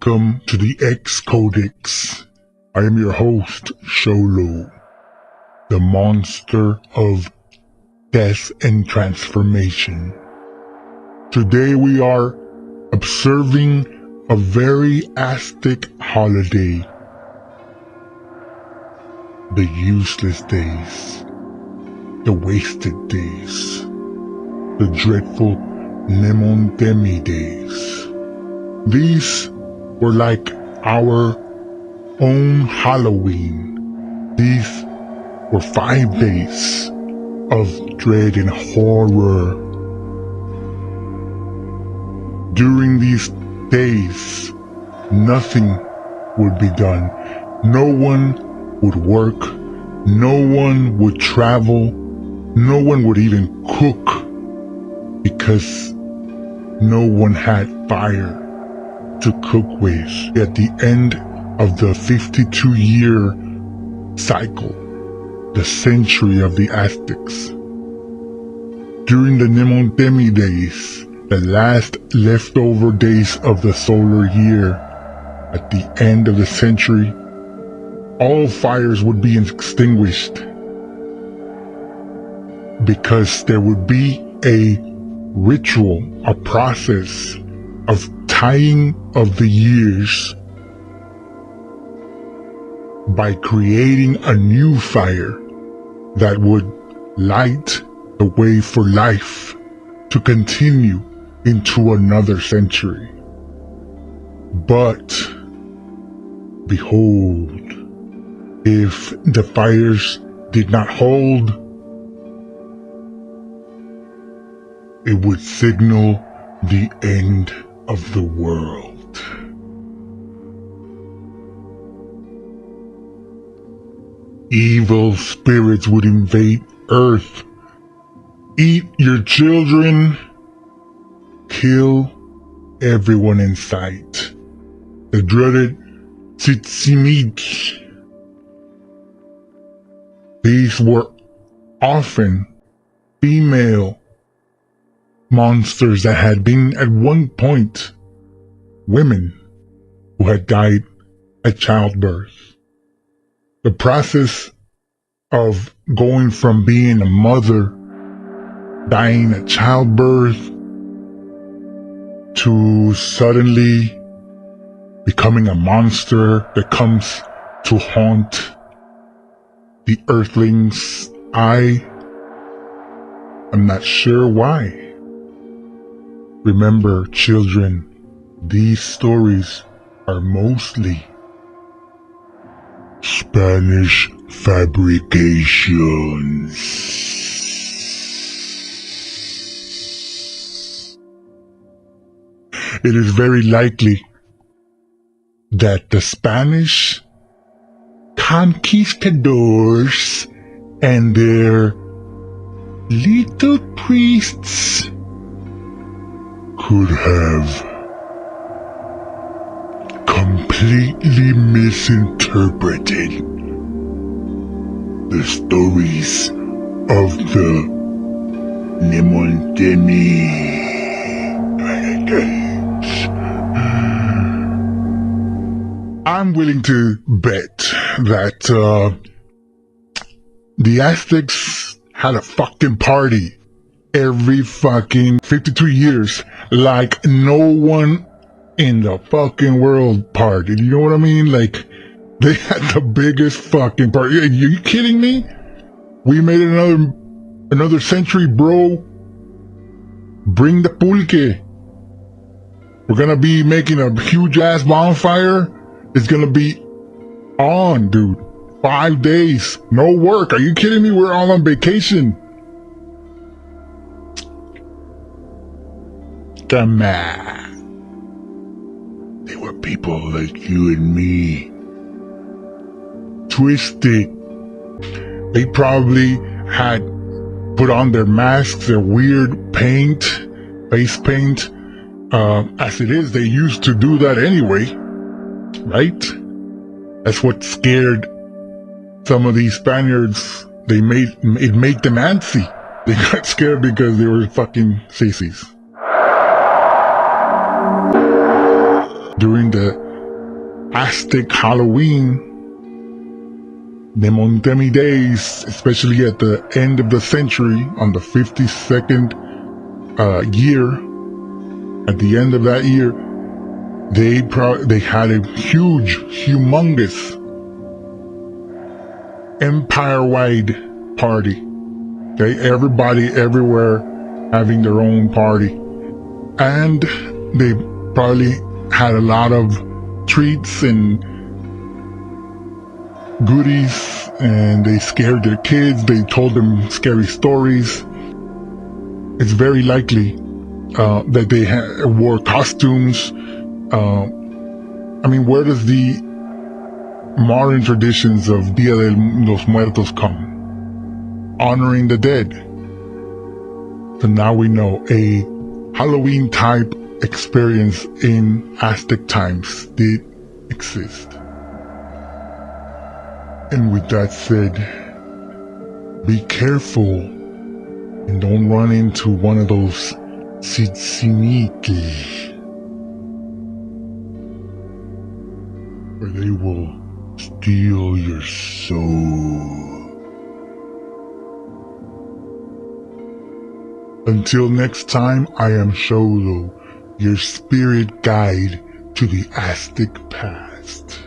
welcome to the X Codex. I am your host, Sholo, the monster of death and transformation. Today we are observing a very Aztec holiday. The useless days, the wasted days, the dreadful Nemontemi days. These were like our own Halloween. These were 5 days of dread and horror. During these days, nothing would be done. No one would work. No one would travel. No one would even cook because no one had fire to cook with. At the end of the 52-year cycle, the century of the Aztecs, during the Nemontemi days, the last leftover days of the solar year, at the end of the century, all fires would be extinguished because there would be a ritual, a process of tying of the years by creating a new fire that would light the way for life to continue into another century. But behold, if the fires did not hold, it would signal the end of the world. Evil spirits would invade Earth, eat your children, kill everyone in sight. The dreaded Tzitzimich. These were often female monsters that had been at one point women who had died at childbirth. The process of going from being a mother, dying at childbirth, to suddenly becoming a monster that comes to haunt the Earthlings. I am not sure why. Remember, children, these stories are mostly Spanish fabrications. It is very likely that the Spanish conquistadors and their little priests could have completely misinterpreted the stories of the Nemontemi renegades. I'm willing to bet that the Aztecs had a fucking party every fucking 52 years like no one in the fucking world partied. You know what I mean? Like, they had the biggest fucking party. Are you kidding me? We made it another century, bro. Bring the pulque. We're gonna be making a huge ass bonfire. It's gonna be on, dude. 5 days. No work. Are you kidding me? We're all on vacation. Come on. They were people like you and me. Twisted. They probably had put on their masks, their weird paint, face paint. As it is, they used to do that anyway. Right? That's what scared some of these Spaniards. It made them antsy. They got scared because they were fucking sissies. During the Aztec Halloween, Nemontemi days, especially at the end of the century, on the 52nd year, at the end of that year, they had a huge, humongous, empire-wide party. Okay, everybody everywhere having their own party. And they probably had a lot of treats and goodies, and they scared their kids. They told them scary stories. It's very likely that they wore costumes. I mean, where does the modern traditions of Dia de los Muertos come? Honoring the dead. So now we know a Halloween type experience in Aztec times did exist. And with that said, be careful and don't run into one of those tzitzimiki, where they will steal your soul. Until next time, I am Sholo, your spirit guide to the Aztec past.